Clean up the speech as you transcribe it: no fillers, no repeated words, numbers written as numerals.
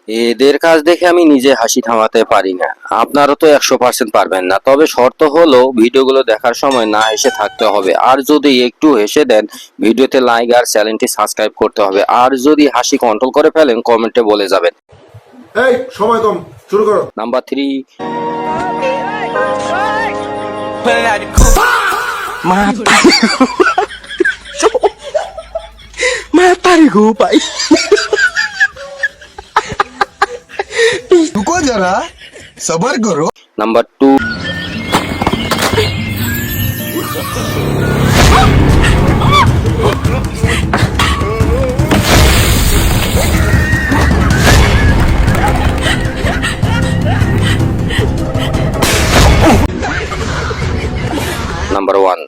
এদের কাজ দেখে আমি নিজে হাসি থামাতে পারি না। আপনারা তো 100% পারবেন না, তবে শর্ত হলো ভিডিওগুলো দেখার সময় না হেসে থাকতে হবে। আর যদি একটু হেসে দেন ভিডিওতে লাইক আর চ্যানেলটি সাবস্ক্রাইব করতে হবে। আর যদি হাসি কন্ট্রোল করে ফেলেন কমেন্টে বলে যাবেন। এই সময় কম, শুরু করো। নাম্বার 3। Matarigo, pai. रुको जरा सबर करो। নাম্বার 2। নাম্বার 1।